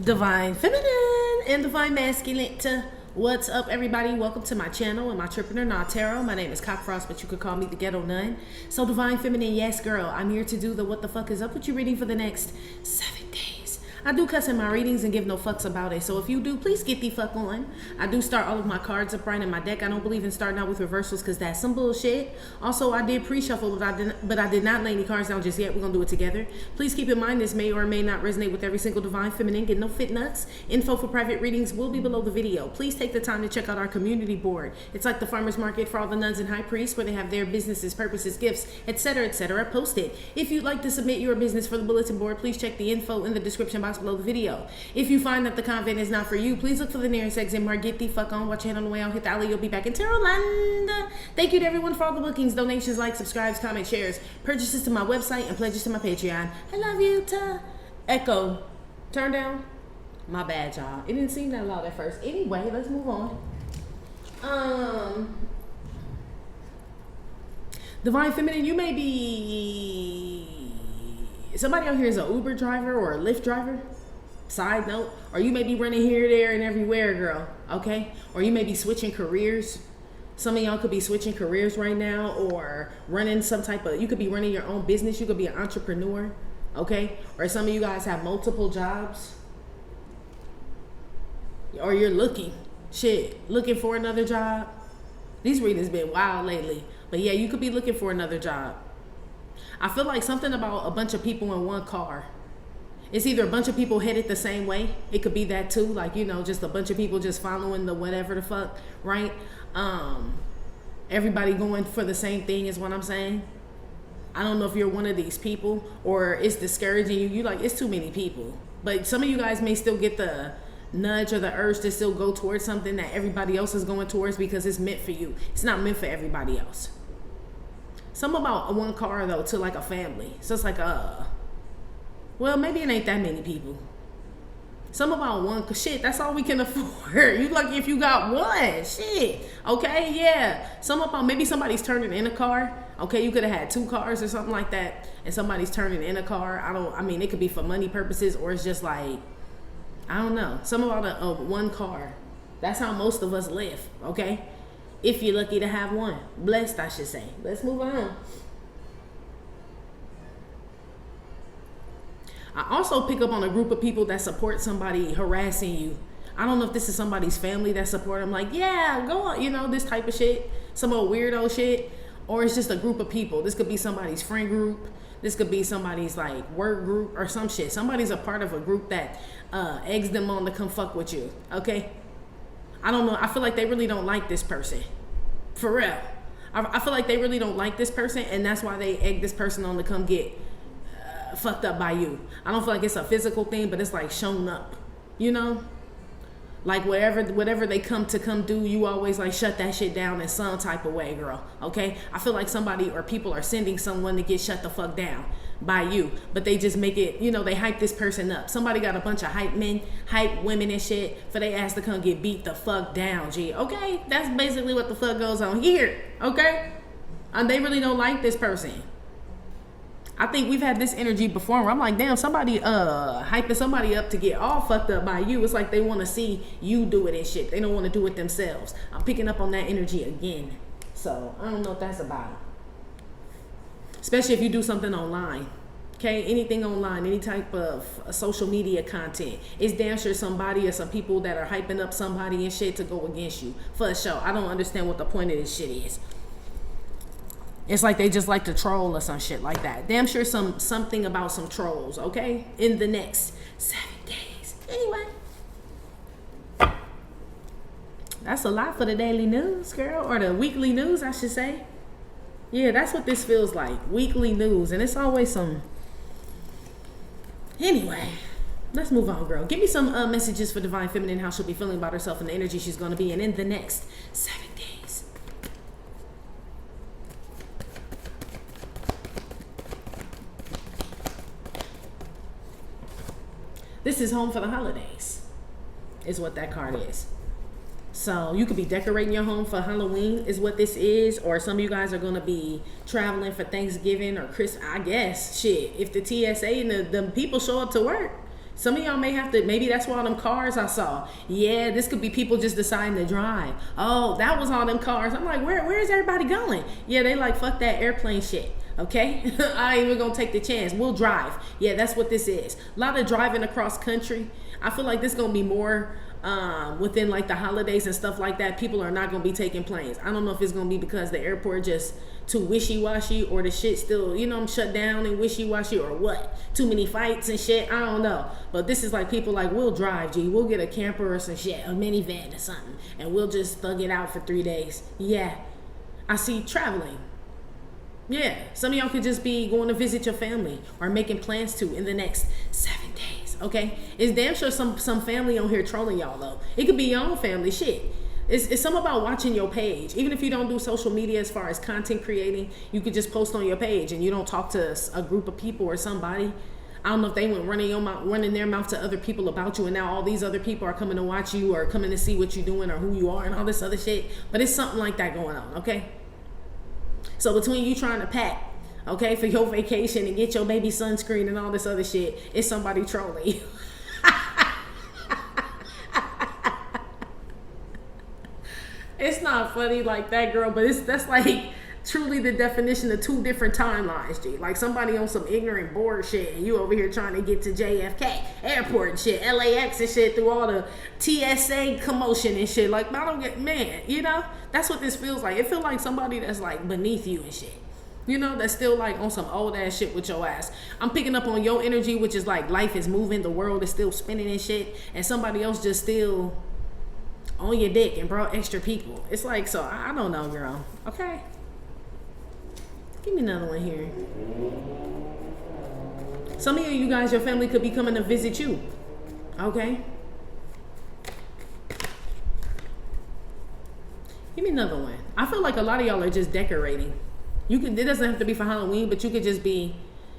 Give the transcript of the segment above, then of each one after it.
Divine Feminine and Divine Masculine. What's up, everybody? Welcome to my channel and my Entrepreneur Not Tarot. My name is Cockfrost, but you could call me the Ghetto Nun. So Divine Feminine, yes girl, I'm here to do the what the fuck is up with you reading for the next 7 days. I do cuss in my readings and give no fucks about it. So if you do, please get the fuck on. I do start all of my cards upright in my deck. I don't believe in starting out with reversals because that's some bullshit. Also, I did pre-shuffle, but I did not lay any cards down just yet. We're gonna do it together. Please keep in mind this may or may not resonate with every single Divine Feminine. Get no fit nuts. Info for private readings will be below the video. Please take the time to check out our community board. It's like the farmer's market for all the nuns and high priests where they have their businesses, purposes, gifts, etc. posted. If you'd like to submit your business for the bulletin board, please check the info in the description box below the video. If you find that the convent is not for you, please look for the nearest exit mark. Get the fuck on. Watch it on the way out. Hit the alley. You'll be back in Tarotland. Thank you to everyone for all the bookings, donations, likes, subscribes, comments, shares, purchases to my website, and pledges to my Patreon. I love you. Echo. Turn down. My bad, y'all. It didn't seem that loud at first. Anyway, let's move on. Divine Feminine, you may be somebody out here is an Uber driver or a Lyft driver. Side note, or you may be running here, there, and everywhere, girl. Okay, or you may be switching careers. Some of y'all could be switching careers right now, or running some type of. You could be running your own business. You could be an entrepreneur. Okay, or some of you guys have multiple jobs, or you're looking for another job. These readings been wild lately, but yeah, you could be looking for another job. I feel like something about a bunch of people in one car. It's either a bunch of people headed the same way. It could be that too, like, you know, just a bunch of people just following the whatever the fuck, right? Everybody going for the same thing is what I'm saying. I don't know if you're one of these people or it's discouraging you. You like, it's too many people. But some of you guys may still get the nudge or the urge to still go towards something that everybody else is going towards because it's meant for you. It's not meant for everybody else. Some about one car though to like a family. So it's like well, maybe it ain't that many people. Some about one, cause shit, that's all we can afford. You lucky if you got one. Shit. Okay, yeah. Some about maybe somebody's turning in a car. Okay, you could have had 2 cars or something like that, and somebody's turning in a car. I mean, it could be for money purposes, or it's just like, I don't know. Some about a one car. That's how most of us live. Okay, if you're lucky to have one, blessed, I should say. Let's move on. I also pick up on a group of people that support somebody harassing you. I don't know if this is somebody's family that support them, like, yeah, go on, you know, this type of shit, some old weirdo shit, or it's just a group of people. This could be somebody's friend group. This could be somebody's like work group or some shit. Somebody's a part of a group that eggs them on to come fuck with you, okay? I don't know. I feel like they really don't like this person. For real. I feel like they really don't like this person, and that's why they egg this person on to come get fucked up by you. I don't feel like it's a physical thing, but it's like shown up, you know, like whatever they come do, you always like shut that shit down in some type of way, girl. Okay, I feel like somebody or people are sending someone to get shut the fuck down by you, but they just make it, you know, they hype this person up. Somebody got a bunch of hype men, hype women and shit for they ass to come get beat the fuck down. G, okay, that's basically what the fuck goes on here. Okay, and they really don't like this person. I think we've had this energy before where I'm like, damn, somebody hyping somebody up to get all fucked up by you. It's like they want to see you do it and shit. They don't want to do it themselves. I'm picking up on that energy again. So I don't know what that's about. Especially if you do something online. Okay, anything online, any type of social media content. It's damn sure somebody or some people that are hyping up somebody and shit to go against you. For sure. I don't understand what the point of this shit is. It's like they just like to troll or some shit like that. Damn sure something about some trolls, okay? In the next 7 days. Anyway. That's a lot for the daily news, girl. Or the weekly news, I should say. Yeah, that's what this feels like. Weekly news. And it's always some... Anyway. Let's move on, girl. Give me some messages for Divine Feminine, how she'll be feeling about herself and the energy she's going to be in the next 7 days. This is home for the holidays, is what that card is. So you could be decorating your home for Halloween is what this is, or some of you guys are going to be traveling for Thanksgiving or Christmas. I guess, shit, if the TSA and the people show up to work, Some of y'all may have to, maybe that's why all them cars I saw. Yeah, this could be people just deciding to drive. Oh, that was all them cars. I'm like, where is everybody going? Yeah, they like, fuck that airplane shit. Okay, I ain't even gonna take the chance. We'll drive. Yeah, that's what this is. A lot of driving across country. I feel like this gonna be more within like the holidays and stuff like that. People are not gonna be taking planes. I don't know if it's gonna be because the airport just too wishy-washy, or the shit still, you know, I'm shut down and wishy-washy, or what, too many fights and shit. I don't know, but this is like people like, we'll drive, G, we'll get a camper or some shit, a minivan or something, and we'll just thug it out for 3 days. Yeah, I see traveling. Yeah, some of y'all could just be going to visit your family or making plans to in the next 7 days. Okay, it's damn sure some family on here trolling y'all though. It could be your own family. Shit, it's something about watching your page. Even if you don't do social media as far as content creating, you could just post on your page and you don't talk to a group of people or somebody. I don't know if they went running their mouth to other people about you, and now all these other people are coming to watch you or coming to see what you're doing or who you are and all this other shit. But it's something like that going on. Okay. So between you trying to pack, okay, for your vacation and get your baby sunscreen and all this other shit, it's somebody trolling you. It's not funny like that, girl, but that's like truly the definition of two different timelines, G. Like somebody on some ignorant bored shit and you over here trying to get to JFK airport and shit, LAX and shit, through all the TSA commotion and shit. Like, I don't get, man, you know, that's what this feels like. It feels like somebody that's like beneath you and shit. You know, that's still like on some old ass shit with your ass. I'm picking up on your energy, which is like life is moving, the world is still spinning and shit, and somebody else just still on your dick and brought extra people. It's like, so I don't know, girl. Okay. Give me another one here. Some of you guys, your family could be coming to visit you. Okay. Give me another one. I feel like a lot of y'all are just decorating. You could, it doesn't have to be for Halloween, but you could just be,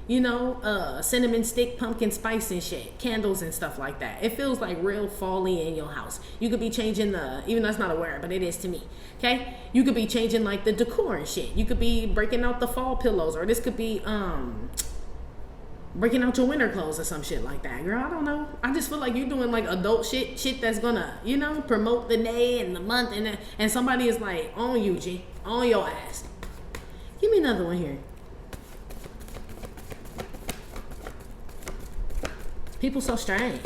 you know, cinnamon stick, pumpkin spice and shit, candles and stuff like that. It feels like real fall-y in your house. You could be changing the, even though it's not a word, but it is to me. Okay, you could be changing like the decor and shit. You could be breaking out the fall pillows, or this could be breaking out your winter clothes or some shit like that, girl. I don't know. I just feel like you're doing like adult shit that's gonna, you know, promote the day and the month, and somebody is like on you, G, on your ass. Give me another one here. People so strange.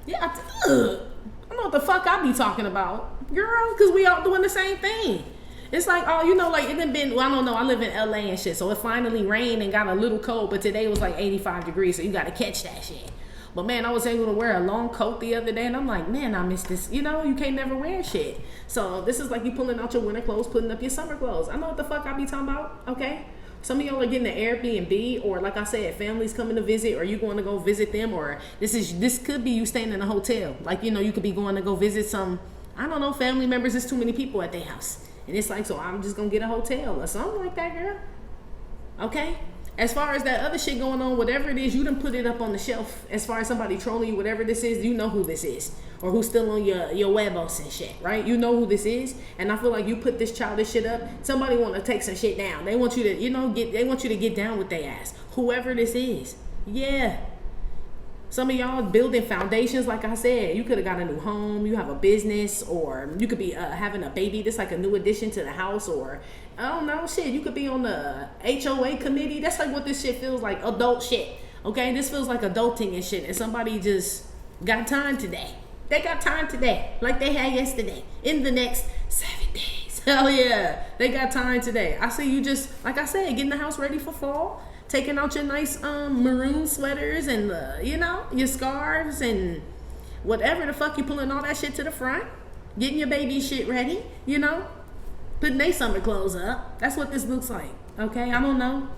Yeah, I don't know what the fuck I be talking about, girl, because we all doing the same thing. It's like, oh, you know, like it done been, well, I don't know, I live in LA and shit, so it finally rained and got a little cold, but today was like 85 degrees, so you got to catch that shit. But man, I was able to wear a long coat the other day, and I'm like, man, I miss this. You know, you can't never wear shit. So this is like you pulling out your winter clothes, putting up your summer clothes. I know what the fuck I be talking about, okay? Some of y'all are getting an Airbnb, or like I said, families coming to visit, or you going to go visit them, or this could be you staying in a hotel. Like, you know, you could be going to go visit some, I don't know, family members. There's too many people at their house. And it's like, so I'm just going to get a hotel or something like that, girl. Okay? As far as that other shit going on, whatever it is, you done put it up on the shelf. As far as somebody trolling you, whatever this is, you know who this is. Or who's still on your webos and shit, right? You know who this is. And I feel like you put this childish shit up, somebody want to take some shit down. They want you to, you know, they want you to get down with their ass. Whoever this is. Yeah. Some of y'all building foundations, like I said. You could have got a new home, you have a business, or you could be having a baby. This like a new addition to the house, or I don't know, shit. You could be on the HOA committee. That's like what this shit feels like, adult shit. Okay, this feels like adulting and shit. And somebody just got time today. They got time today, like they had yesterday. In the next 7 days, hell yeah, they got time today. I see you just, like I said, getting the house ready for fall. Taking out your nice maroon sweaters and you know, your scarves and whatever the fuck, you pulling all that shit to the front, getting your baby shit ready, you know, putting their summer clothes up. That's what this looks like. Okay, I don't know.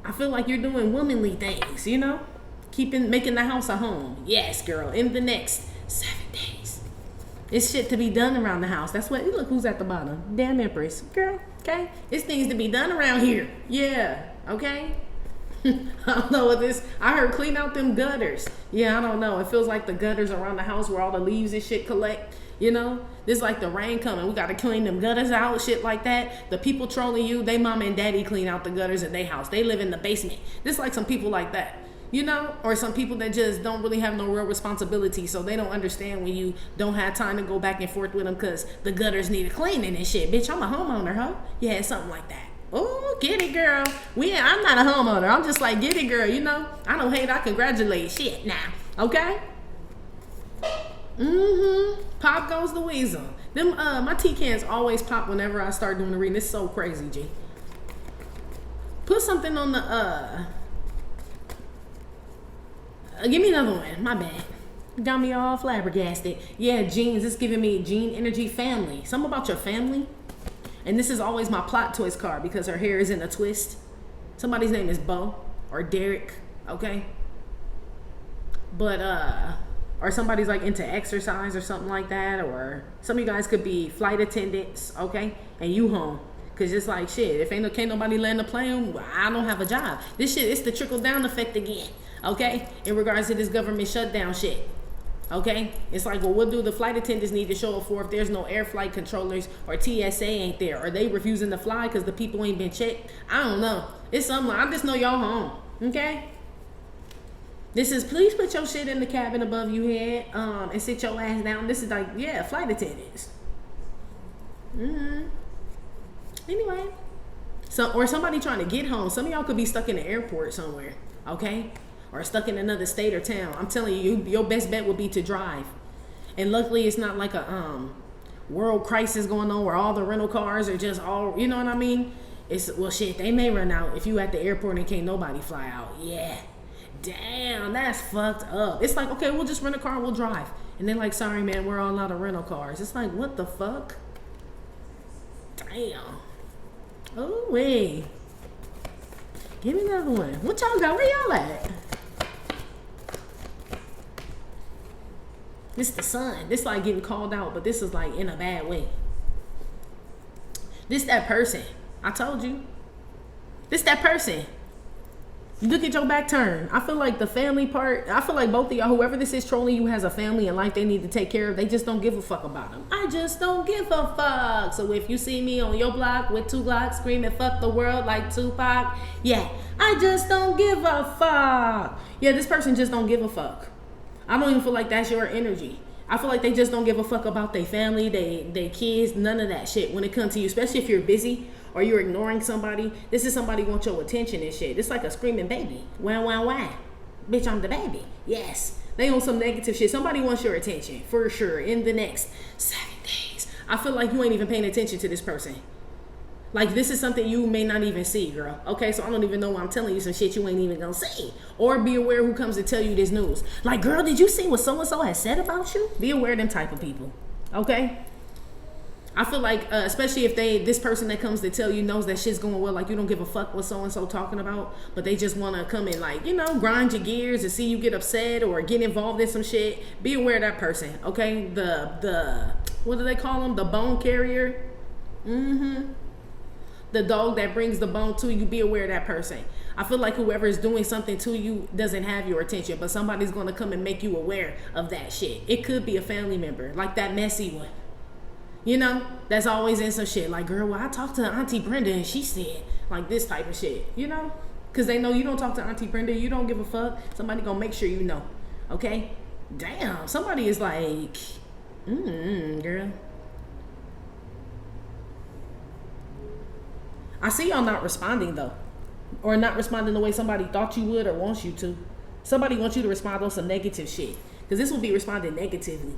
I feel like you're doing womanly things, you know, making the house a home. Yes, girl. In the next 7 days, it's shit to be done around the house. That's what. Look who's at the bottom. Damn Empress, girl. Okay, it's things to be done around here. Yeah. Okay. I don't know what this. I heard clean out them gutters. Yeah, I don't know. It feels like the gutters around the house where all the leaves and shit collect. You know, this like the rain coming. We got to clean them gutters out, shit like that. The people trolling you, they mama and daddy clean out the gutters at their house. They live in the basement. This like some people like that. you know, or some people that just don't really have no real responsibility, so they don't understand when you don't have time to go back and forth with them because the gutters need a cleaning and shit. Bitch, I'm a homeowner, huh? Yeah, something like that. Oh, get it, girl. I'm not a homeowner. I'm just like, get it, girl. You know, I don't hate, I congratulate. Shit now, okay? Pop goes the weasel. Them my tea cans always pop whenever I start doing the reading. It's so crazy, G. Put something on the give me another one. My bad. Got me all flabbergasted. Yeah, jeans. It's giving me Gene energy, family. Something about your family. And this is always my plot twist card because her hair is in a twist. Somebody's name is Bo or Derek. Okay. But or somebody's like into exercise or something like that, or some of you guys could be flight attendants, okay, and you home, cause it's like shit. If can't nobody land the plane, I don't have a job. This shit, it's the trickle down effect again, okay, in regards to this government shutdown shit, okay. It's like, well, what do the flight attendants need to show up for if there's no air flight controllers or TSA ain't there? Are they refusing to fly because the people ain't been checked? I don't know. It's something. I just know y'all home, okay. This is, please put your shit in the cabin above your head and sit your ass down. This is like, yeah, flight attendants. Anyway. So, or somebody trying to get home. Some of y'all could be stuck in the airport somewhere, okay? Or stuck in another state or town. I'm telling you, your best bet would be to drive. And luckily, it's not like a world crisis going on where all the rental cars are just all, you know what I mean? It's, well, shit, they may run out if you at the airport and can't nobody fly out. Yeah. Damn, that's fucked up. It's like, okay, we'll just rent a car and we'll drive. And then like, sorry, man, we're all out of rental cars. It's like, what the fuck? Damn. Oh, wait. Give me another one. What y'all got? Where y'all at? This the sun. This like getting called out, but this is like in a bad way. This that person. I told you. This that person. You look at your back turn. I feel like the family part, I feel like both of y'all, whoever this is trolling you has a family and life they need to take care of. They just don't give a fuck about them. I just don't give a fuck. So if you see me on your block with 2 Glocks screaming fuck the world like Tupac, yeah, I just don't give a fuck. Yeah, this person just don't give a fuck. I don't even feel like that's your energy. I feel like they just don't give a fuck about their family, they kids, none of that shit when it comes to you, especially if you're busy or you're ignoring somebody. This is somebody who wants your attention and shit. It's like a screaming baby. Wah, wah, wah. Bitch, I'm the baby. Yes. They on some negative shit. Somebody wants your attention for sure in the next 7 days. I feel like you ain't even paying attention to this person. Like, this is something you may not even see, girl. Okay, so I don't even know why I'm telling you some shit you ain't even gonna see. Or be aware who comes to tell you this news. Like, girl, did you see what so-and-so has said about you? Be aware of them type of people. Okay? I feel like, especially if this person that comes to tell you knows that shit's going well, like you don't give a fuck what so-and-so talking about, but they just want to come and like, you know, grind your gears and see you get upset or get involved in some shit. Be aware of that person, okay? The what do they call them? The bone carrier? The dog that brings the bone to you. Be aware of that person. I feel like whoever is doing something to you doesn't have your attention, but somebody's going to come and make you aware of that shit. It could be a family member, like that messy one. You know, that's always in some shit. Like, girl, well, I talked to Auntie Brenda and she said, like, this type of shit, you know? Because they know you don't talk to Auntie Brenda. You don't give a fuck. Somebody gonna make sure you know, okay? Damn, somebody is like, girl. I see y'all not responding, though. Or not responding the way somebody thought you would or wants you to. Somebody wants you to respond on some negative shit. Because this will be responding negatively.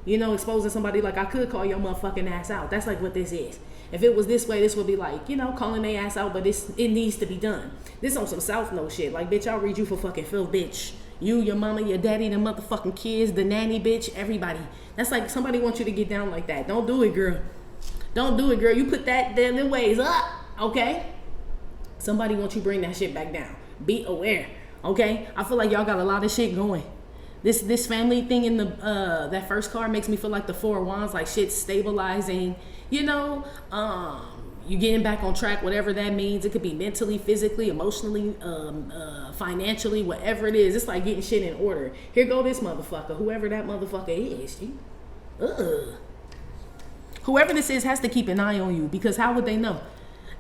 You know, exposing somebody like, I could call your motherfucking ass out. That's like what this is. If it was this way, this would be like, you know, calling their ass out, but it needs to be done. This on some South Note shit. Like, bitch, I'll read you for fucking filth, bitch. You, your mama, your daddy, the motherfucking kids, the nanny, bitch, everybody. That's like somebody wants you to get down like that. Don't do it, girl. Don't do it, girl. You put that them ways up, okay? Somebody wants you to bring that shit back down. Be aware, okay? I feel like y'all got a lot of shit going. This family thing in the that first card makes me feel like the 4 of Wands, like shit's stabilizing, you know, you getting back on track, whatever that means. It could be mentally, physically, emotionally, financially, whatever it is. It's like getting shit in order. Here go this motherfucker, whoever that motherfucker is. Whoever this is has to keep an eye on you, because how would they know?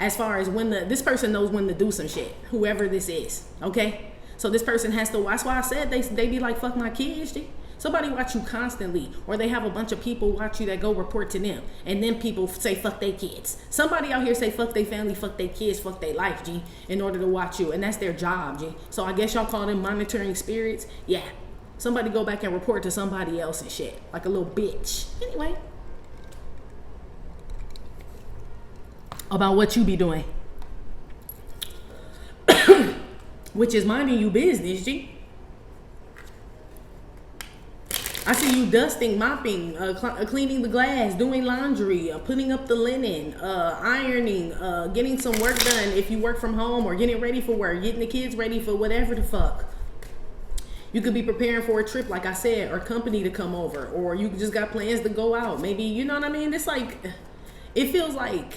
As far as when this person knows when to do some shit, whoever this is, okay? So this person has to, that's why I said they be like, fuck my kids, G. Somebody watch you constantly, or they have a bunch of people watch you that go report to them, and then people say fuck their kids. Somebody out here say fuck their family, fuck their kids, fuck their life, G, in order to watch you, and that's their job, G. So I guess y'all call them monitoring spirits. Yeah, somebody go back and report to somebody else and shit, like a little bitch. Anyway, about what you be doing, which is minding you business, G. I see you dusting, mopping, cleaning the glass, doing laundry, putting up the linen, ironing, getting some work done if you work from home, or getting ready for work, getting the kids ready for whatever the fuck. You could be preparing for a trip, like I said, or company to come over, or you just got plans to go out. Maybe, you know what I mean? It's like, it feels like,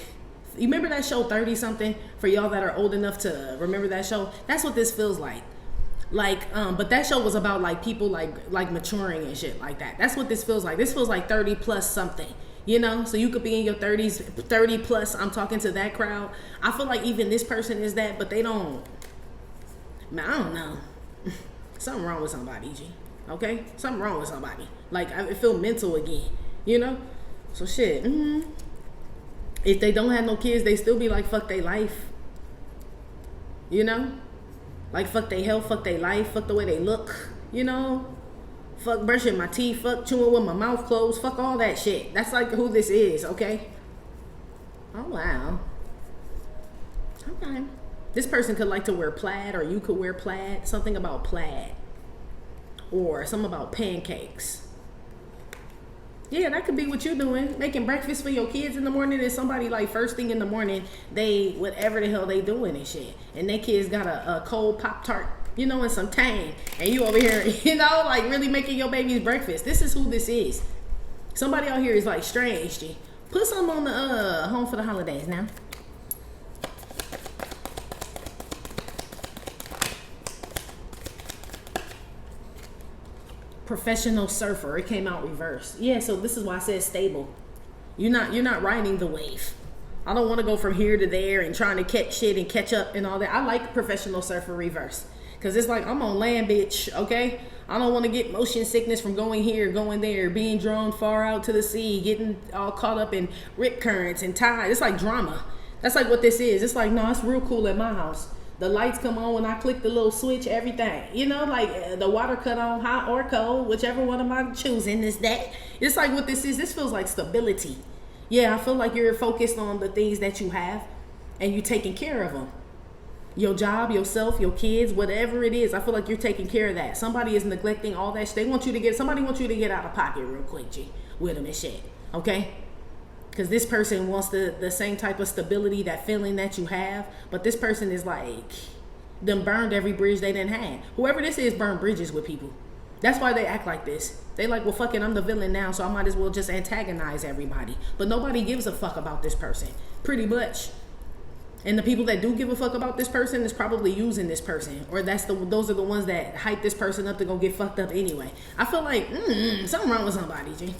you remember that show 30 something? For y'all that are old enough to remember that show, that's what this feels like. But that show was about like people like maturing and shit like that. That's what this feels like. This feels like 30 plus something, you know? So you could be in your 30s, 30 plus. I'm talking to that crowd. I feel like even this person is that, but they don't, man, I don't know. Something wrong with somebody, G. Okay? Something wrong with somebody. Like, I feel mental again, you know? So shit. If they don't have no kids, they still be like, fuck their life. You know? Like, fuck their health, fuck their life, fuck the way they look, you know? Fuck brushing my teeth, fuck chewing with my mouth closed, fuck all that shit. That's like who this is, okay? Oh, wow. Okay. This person could like to wear plaid, or you could wear plaid. Something about plaid. Or something about pancakes. Yeah, that could be what you're doing. Making breakfast for your kids in the morning, and somebody like first thing in the morning, they, whatever the hell they doing and shit. And their kids got a cold Pop-Tart, you know, and some Tang. And you over here, you know, like really making your baby's breakfast. This is who this is. Somebody out here is like strange, G. Put some on the home for the holidays now. Professional surfer. It came out reverse. Yeah, so this is why I said stable. You're not riding the wave. I don't want to go from here to there and trying to catch shit and catch up and all that. I like professional surfer reverse, because it's like I'm on land, bitch. Okay, I don't want to get motion sickness from going here, going there, being drawn far out to the sea, getting all caught up in rip currents and tides. It's like drama. That's like what this is. It's like, no, it's real cool at my house. The lights come on when I click the little switch, everything. You know, like the water cut on, hot or cold, whichever one am I choosing this day. It's like what this is. This feels like stability. Yeah, I feel like you're focused on the things that you have, and you're taking care of them. Your job, yourself, your kids, whatever it is. I feel like you're taking care of that. Somebody is neglecting all that shit. Somebody wants you to get out of pocket real quick, G, with them and shit. Okay? Because this person wants the same type of stability, that feeling that you have. But this person is like, them burned every bridge they didn't have. Whoever this is burned bridges with people. That's why they act like this. They like, well, fuck it, I'm the villain now, so I might as well just antagonize everybody. But nobody gives a fuck about this person, pretty much. And the people that do give a fuck about this person is probably using this person. Or those are the ones that hype this person up to go get fucked up anyway. I feel like, something wrong with somebody, G.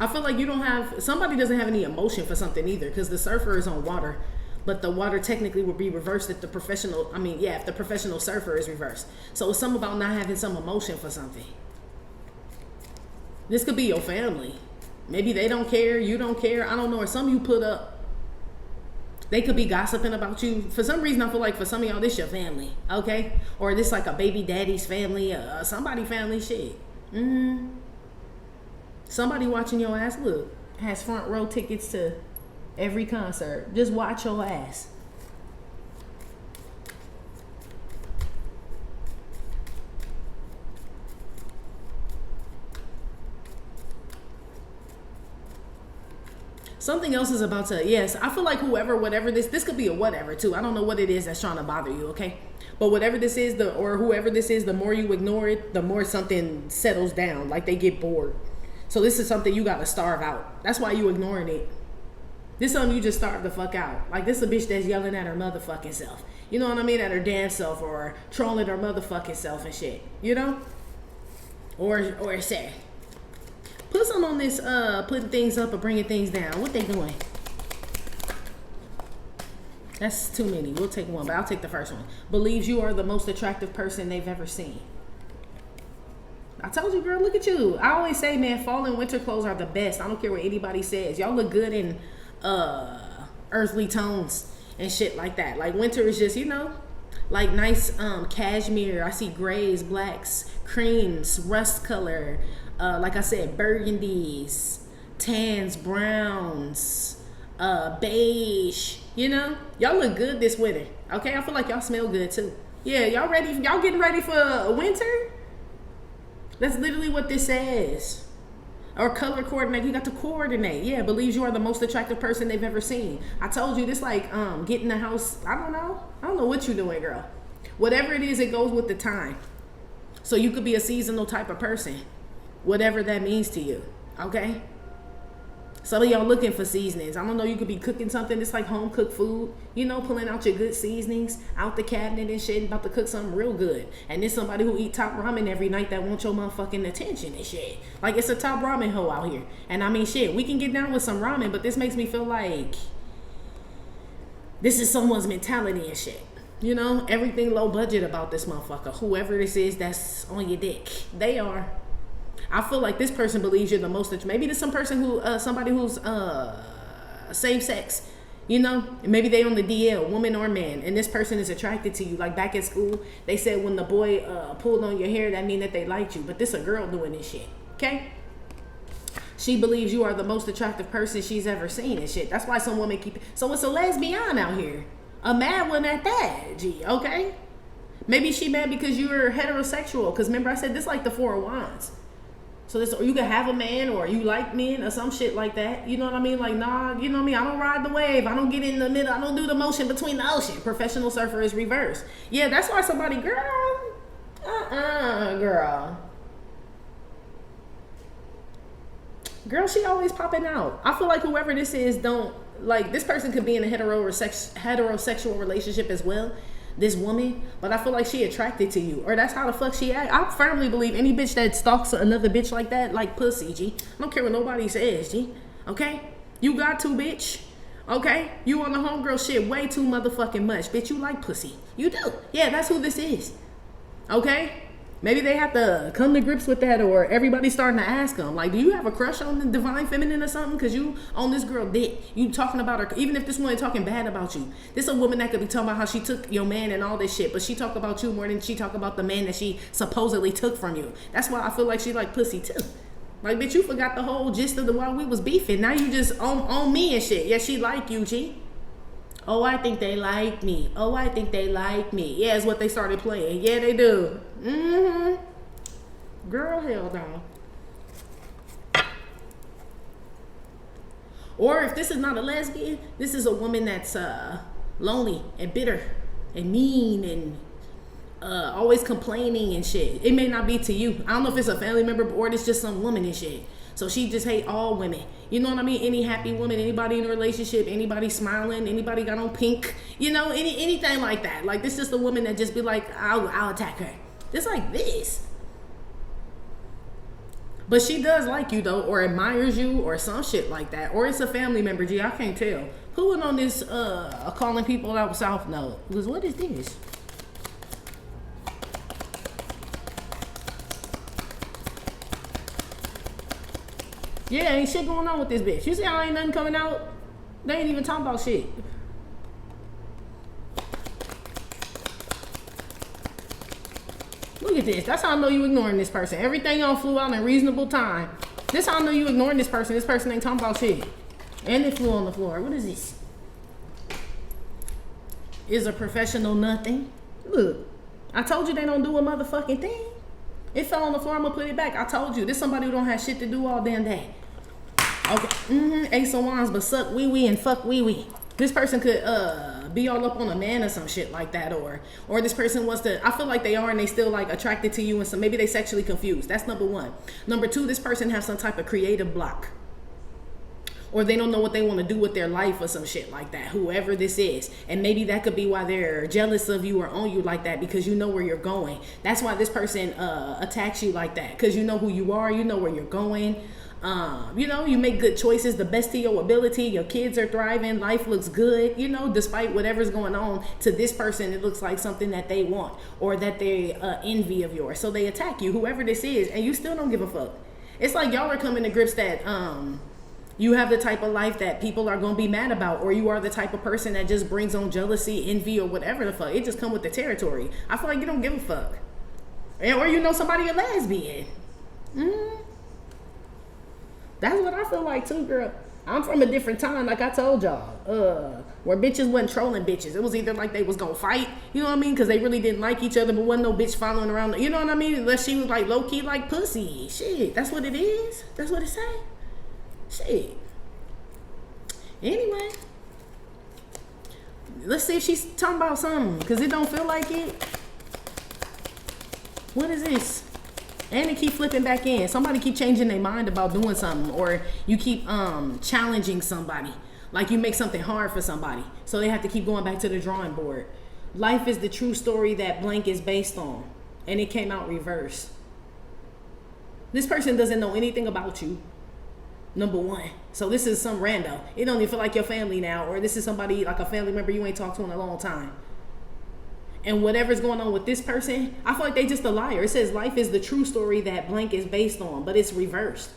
I feel like somebody doesn't have any emotion for something either, because the surfer is on water, but the water technically would be reversed if the professional surfer is reversed. So it's something about not having some emotion for something. This could be your family. Maybe they don't care, you don't care, I don't know, or something you put up. They could be gossiping about you. For some reason, I feel like for some of y'all, this your family, okay? Or this like a baby daddy's family, somebody family shit. Somebody watching your ass, look, has front row tickets to every concert. Just watch your ass. Something else is about to, yes, I feel like whatever this could be a whatever too. I don't know what it is that's trying to bother you, okay? But whatever this is, or whoever this is, the more you ignore it, the more something settles down, like they get bored. So this is something you gotta starve out. That's why you ignoring it. This something you just starve the fuck out. Like this a bitch that's yelling at her motherfucking self. You know what I mean? At her damn self, or trolling her motherfucking self and shit. You know? Or say, put some on this putting things up or bringing things down. What they doing? That's too many. We'll take one, but I'll take the first one. Believes you are the most attractive person they've ever seen. I told you, girl, look at you. I always say, man, fall and winter clothes are the best. I don't care what anybody says. Y'all look good in earthly tones and shit like that. Like winter is just, you know, like nice cashmere. I see grays, blacks, creams, rust color. Like I said, burgundies, tans, browns, beige. You know, y'all look good this winter. Okay, I feel like y'all smell good too. Yeah, y'all ready? Y'all getting ready for winter? That's literally what this says. Or color coordinate. You got to coordinate. Yeah, believes you are the most attractive person they've ever seen. I told you this, like getting the house. I don't know what you're doing, girl. Whatever it is, it goes with the time. So you could be a seasonal type of person, whatever that means to you. Okay. Some of y'all looking for seasonings. I don't know, you could be cooking something that's like home cooked food, you know, pulling out your good seasonings out the cabinet and shit, about to cook something real good. And there's somebody who eat top ramen every night that wants your motherfucking attention and shit. Like, it's a top ramen hoe out here. And I mean, shit, we can get down with some ramen, but this makes me feel like this is someone's mentality and shit. You know, everything low budget about this motherfucker. Whoever this is that's on your dick, they are. I feel like this person believes you're the most. Maybe there's some person who, somebody who's same sex, you know, and maybe they on the DL, woman or man, and this person is attracted to you. Like back at school, they said when the boy pulled on your hair, that mean that they liked you. But this a girl doing this shit, okay? She believes you are the most attractive person she's ever seen and shit. That's why some women keep. So it's a lesbian out here, a mad one at that. Gee, okay? Maybe she mad because you're heterosexual. Because remember I said this like the Four of Wands. So this, or you can have a man, or you like men, or some shit like that. You know what I mean? Like, nah, you know what I mean? I don't ride the wave. I don't get in the middle. I don't do the motion between the ocean. Professional surfer is reverse. Yeah, that's why somebody, girl. Girl. Girl, she always popping out. I feel like whoever this is don't, like, this person could be in a heterosexual relationship as well. This woman, but I feel like she attracted to you, or that's how the fuck she act. I firmly believe any bitch that stalks another bitch like that, like pussy, G. I don't care what nobody says, G. Okay? You got to, bitch. Okay? You on the homegirl shit way too motherfucking much. Bitch, you like pussy. You do. Yeah, that's who this is. Okay? Maybe they have to come to grips with that, or everybody's starting to ask them, like, do you have a crush on the divine feminine or something? Because you on this girl dick. You talking about her, even if this woman talking bad about you. This a woman that could be talking about how she took your man and all this shit, but she talk about you more than she talk about the man that she supposedly took from you. That's why I feel like she like pussy too. Like, bitch, you forgot the whole gist of the while we was beefing. Now you just on me and shit. Yeah, she like you, G. Oh, I think they like me. Oh, I think they like me. Yeah, it's what they started playing. Yeah, they do. Girl, hell no. Or if this is not a lesbian, this is a woman that's lonely and bitter and mean and always complaining and shit. It may not be to you. I don't know if it's a family member or it's just some woman and shit. So she just hate all women. You know what I mean? Any happy woman, anybody in a relationship, anybody smiling, anybody got on pink, you know, anything like that. Like, this is the woman that just be like, I'll attack her. Just like this. But she does like you though, or admires you, or some shit like that. Or it's a family member, G, I can't tell. Who went on this calling people out south note? Because what is this? Yeah, ain't shit going on with this bitch. You see how ain't nothing coming out? They ain't even talking about shit. Look at this. That's how I know you ignoring this person. Everything on flew out in reasonable time. This how I know you ignoring this person. This person ain't talking about shit. And it flew on the floor. What is this? Is a professional nothing. Look, I told you they don't do a motherfucking thing. It fell on the floor. I'm gonna put it back. I told you. This somebody who don't have shit to do all damn day. Okay. Ace of Wands, but suck wee wee and fuck wee wee. This person could be all up on a man or some shit like that, or this person wants to. I feel like they are, and they still like attracted to you, and so maybe they sexually confused. That's number one. Number two, this person has some type of creative block, or they don't know what they want to do with their life or some shit like that. Whoever this is, and maybe that could be why they're jealous of you or on you like that, because you know where you're going. That's why this person attacks you like that, because you know who you are, you know where you're going. You know, you make good choices, the best of your ability. Your kids are thriving. Life looks good. You know, despite whatever's going on, to this person, it looks like something that they want or that they envy of yours. So they attack you, whoever this is, and you still don't give a fuck. It's like y'all are coming to grips that you have the type of life that people are going to be mad about, or you are the type of person that just brings on jealousy, envy, or whatever the fuck. It just come with the territory. I feel like you don't give a fuck. Or you know somebody a lesbian. That's what I feel like too, girl. I'm from a different time, like I told y'all, where bitches wasn't trolling bitches. It was either like they was gonna fight, you know what I mean, because they really didn't like each other, but wasn't no bitch following around, you know what I mean, unless she was like low-key like pussy. Shit, that's what it is. That's what it say. Shit. Anyway, let's see if she's talking about something, because it don't feel like it. What is this? And it keep flipping back in. Somebody keep changing their mind about doing something, or you keep challenging somebody. Like you make something hard for somebody, so they have to keep going back to the drawing board. Life is the true story that blank is based on, and it came out reverse. This person doesn't know anything about you, number one. So this is some rando. It don't even feel like your family now, or this is somebody like a family member you ain't talked to in a long time. And whatever's going on with this person, I feel like they just a liar. It says life is the true story that blank is based on, but it's reversed.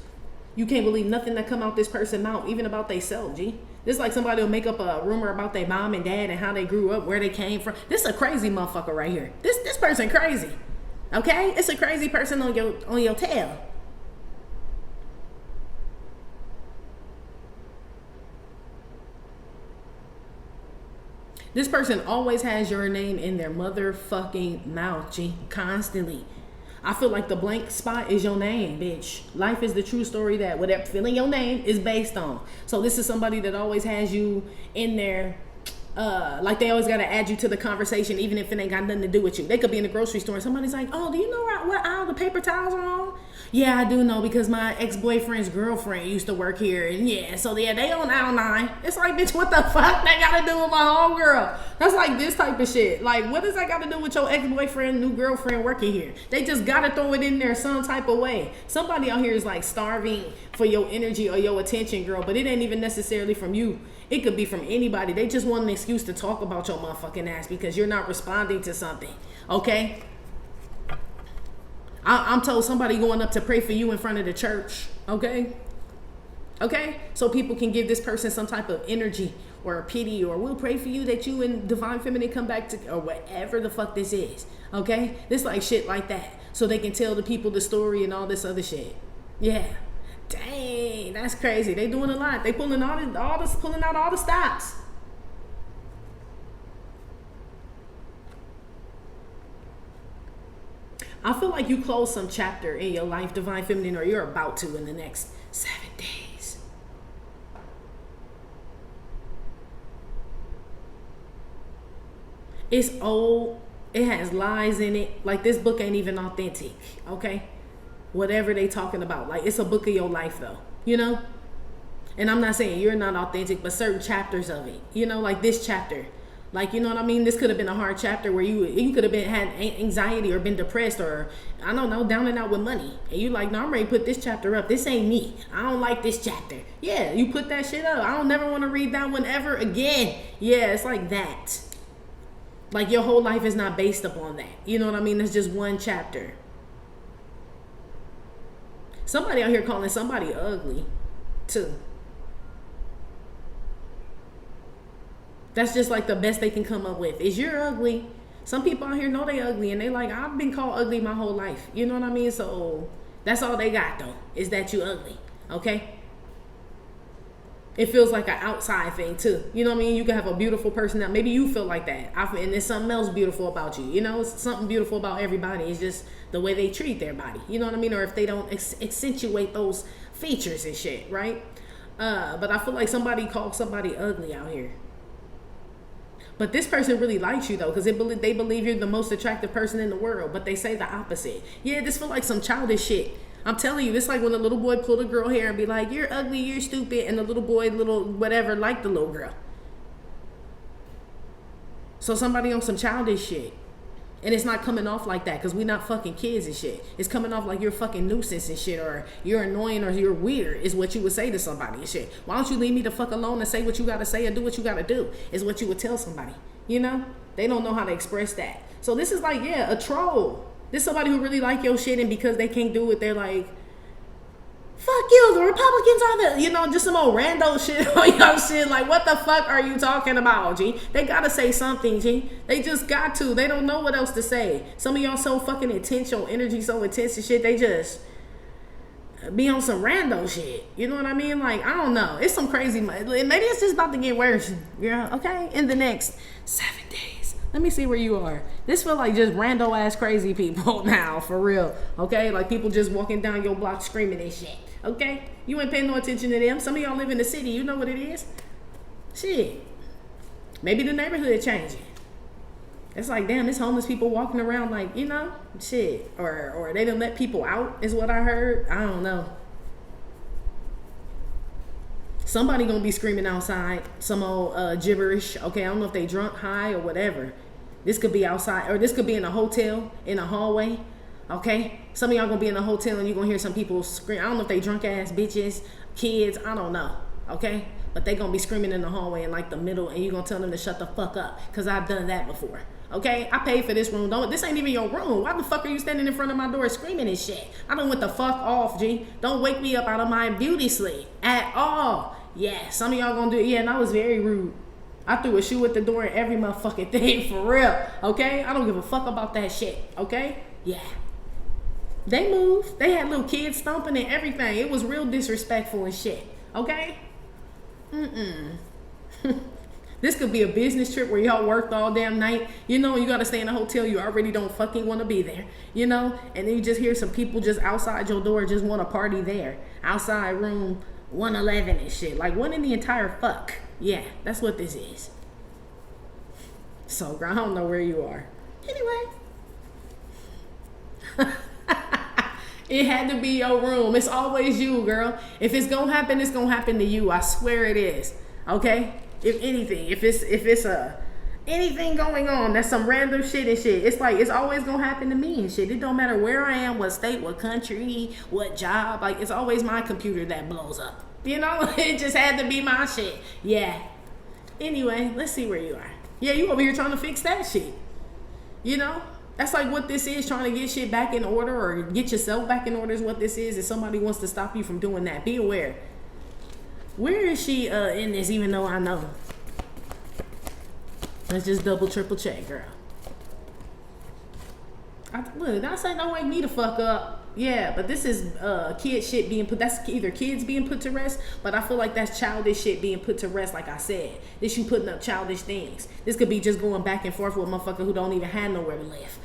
You can't believe nothing that come out this person's mouth, even about they self, G. This is like somebody will make up a rumor about their mom and dad and how they grew up, where they came from. This is a crazy motherfucker right here. This person crazy. Okay? It's a crazy person on your tail. This person always has your name in their motherfucking mouth, G. Constantly. I feel like the blank spot is your name, bitch. Life is the true story that whatever feeling your name is based on. So this is somebody that always has you in there. Like they always got to add you to the conversation, even if it ain't got nothing to do with you. They could be in the grocery store and somebody's like, oh, do you know what aisle the paper towels are on? Yeah, I do know, because my ex-boyfriend's girlfriend used to work here. And yeah, so yeah, they on aisle 9. It's like, bitch, what the fuck that got to do with my homegirl? That's like this type of shit. Like, what does that got to do with your ex-boyfriend, new girlfriend working here? They just got to throw it in there some type of way. Somebody out here is like starving for your energy or your attention, girl, but it ain't even necessarily from you. It could be from anybody. They just want an excuse to talk about your motherfucking ass because you're not responding to something. Okay? I'm told somebody going up to pray for you in front of the church. Okay? Okay? So people can give this person some type of energy or a pity, or we'll pray for you that you and divine feminine come back to, or whatever the fuck this is. Okay? This like shit like that. So they can tell the people the story and all this other shit. Yeah. Dang, that's crazy. They doing a lot. They pulling pulling out all the stops. I feel like you close some chapter in your life, divine feminine, or you're about to in the next 7 days. It's old. It has lies in it. Like, this book ain't even authentic. Okay? Whatever they talking about, like, it's a book of your life though, you know. And I'm not saying you're not authentic, but certain chapters of it, you know, like this chapter, like, you know what I mean, this could have been a hard chapter where you could have been had anxiety or been depressed, or I don't know, down and out with money, and you like, no, I'm ready to put this chapter up. This ain't me. I don't like this chapter. Yeah, you put that shit up. I don't never want to read that one ever again. Yeah, it's like that. Like, your whole life is not based upon that, you know what I mean? It's just one chapter. Somebody out here calling somebody ugly, too. That's just like the best they can come up with, is you're ugly. Some people out here know they ugly, and they like, I've been called ugly my whole life. You know what I mean? So that's all they got, though, is that you ugly, okay? It feels like an outside thing, too. You know what I mean? You can have a beautiful person that maybe you feel like that. And there's something else beautiful about you. You know, it's something beautiful about everybody. It's just the way they treat their body. You know what I mean? Or if they don't accentuate those features and shit, right? But I feel like somebody called somebody ugly out here. But this person really likes you, though, because they believe you're the most attractive person in the world. But they say the opposite. Yeah, this feel like some childish shit. I'm telling you, it's like when a little boy pulled a girl hair and be like, you're ugly, you're stupid, and the little boy, little whatever, liked the little girl. So somebody on some childish shit. And it's not coming off like that because we're not fucking kids and shit. It's coming off like you're fucking nuisance and shit, or you're annoying, or you're weird, is what you would say to somebody and shit. Why don't you leave me the fuck alone and say what you gotta say and do what you gotta do, is what you would tell somebody. You know? They don't know how to express that. So this is like, yeah, a troll. This is somebody who really like your shit, and because they can't do it, they're like, fuck you, the Republicans are the, you know, just some old rando shit on your shit. Like, what the fuck are you talking about, G? They gotta say something, G. They just got to. They don't know what else to say. Some of y'all so fucking intense, your energy so intense and shit, they just be on some rando shit. You know what I mean? Like, I don't know. It's some crazy, maybe it's just about to get worse, girl, okay? In the next 7 days. Let me see where you are. This feel like just rando ass crazy people now, for real, okay? Like people just walking down your block screaming and shit. Okay? You ain't paying no attention to them. Some of y'all live in the city. You know what it is. Shit. Maybe the neighborhood changing. It's like, damn, it's homeless people walking around like, you know, shit. Or they done let people out is what I heard. I don't know. Somebody gonna be screaming outside some old gibberish. Okay, I don't know if they drunk, high, or whatever. This could be outside, or this could be in a hotel, in a hallway. Okay, some of y'all gonna be in a hotel and you're gonna hear some people scream. I don't know if they drunk ass bitches, kids, I don't know. Okay, but they gonna be screaming in the hallway in like the middle, and you're gonna tell them to shut the fuck up, because I've done that before. Okay, I paid for this room. This ain't even your room. Why the fuck are you standing in front of my door screaming and shit? I done went the fuck off, G. Don't wake me up out of my beauty sleep at all. Yeah, some of y'all gonna do it. Yeah, and I was very rude. I threw a shoe at the door and every motherfucking thing, for real. Okay, I don't give a fuck about that shit. Okay, yeah. They moved. They had little kids stomping and everything. It was real disrespectful and shit. Okay? This could be a business trip where y'all worked all damn night. You know, you got to stay in a hotel. You already don't fucking want to be there. You know? And then you just hear some people just outside your door just want to party there. Outside room 111 and shit. Like, what in the entire fuck? Yeah, that's what this is. So, girl, I don't know where you are. Anyway. It had to be your room. It's always you, girl. If it's gonna happen, it's gonna happen to you. I swear it is. Okay? If anything, if it's anything going on, that's some random shit and shit. It's like, it's always gonna happen to me and shit. It don't matter where I am, what state, what country, what job. Like, it's always my computer that blows up. You know? It just had to be my shit. Yeah. Anyway, let's see where you are. Yeah, you over here trying to fix that shit. You know? That's like what this is, trying to get shit back in order, or get yourself back in order is what this is. If somebody wants to stop you from doing that, be aware. Where is she in this, even though I know? Let's just double, triple check, girl. Look, I say don't wake me the fuck up. Yeah, but this is kid shit being put, that's either kids being put to rest, but I feel like that's childish shit being put to rest, like I said. This you putting up childish things. This could be just going back and forth with a motherfucker who don't even have nowhere to live.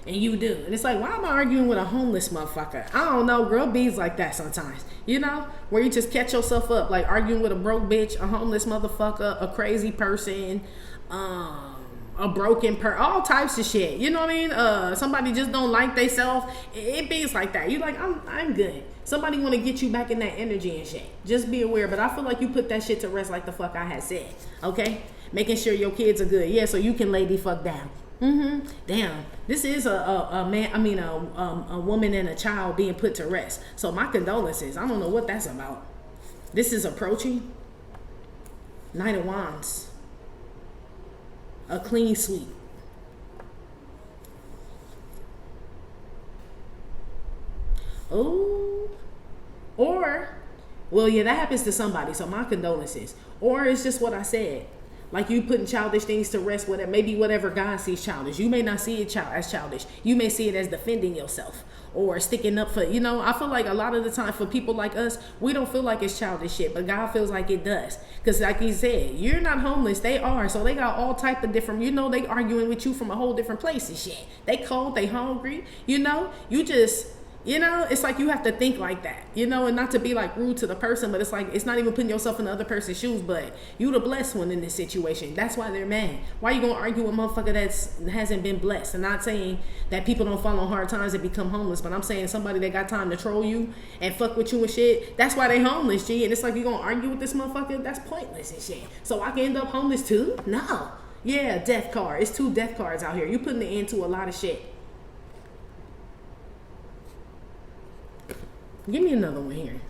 And you do. And it's like, why am I arguing with a homeless motherfucker? I don't know, girl, bees like that sometimes. You know? Where you just catch yourself up, like arguing with a broke bitch, a homeless motherfucker, a crazy person, a broken all types of shit. You know what I mean? Somebody just don't like they self. It bees like that. You like, I'm good. Somebody want to get you back in that energy and shit. Just be aware. But I feel like you put that shit to rest like the fuck I had said. Okay? Making sure your kids are good. Yeah, so you can lay the fuck down. Damn. This is a man, I mean a woman and a child being put to rest. So my condolences. I don't know what that's about. This is approaching. Knight of Wands. A clean sweep. Oh. Or, well, yeah, that happens to somebody. So my condolences. Or it's just what I said. Like you putting childish things to rest, whatever, maybe whatever God sees childish. You may not see it as childish. You may see it as defending yourself or sticking up for, you know, I feel like a lot of the time for people like us, we don't feel like it's childish shit, but God feels like it does. Because like he said, you're not homeless, they are. So they got all type of different, you know, they arguing with you from a whole different place and shit. They cold, they hungry, you know, you just, you know, it's like you have to think like that, you know, and not to be like rude to the person, but it's like, it's not even putting yourself in the other person's shoes, but you the blessed one in this situation. That's why they're mad. Why you gonna argue with a motherfucker that hasn't been blessed? And not saying that people don't fall on hard times and become homeless, but I'm saying somebody that got time to troll you and fuck with you and shit, that's why they homeless, G. And it's like, you gonna argue with this motherfucker? That's pointless and shit. So I can end up homeless too? No. Yeah, death card. It's 2 death cards out here. You putting the end to a lot of shit. Give me another one here.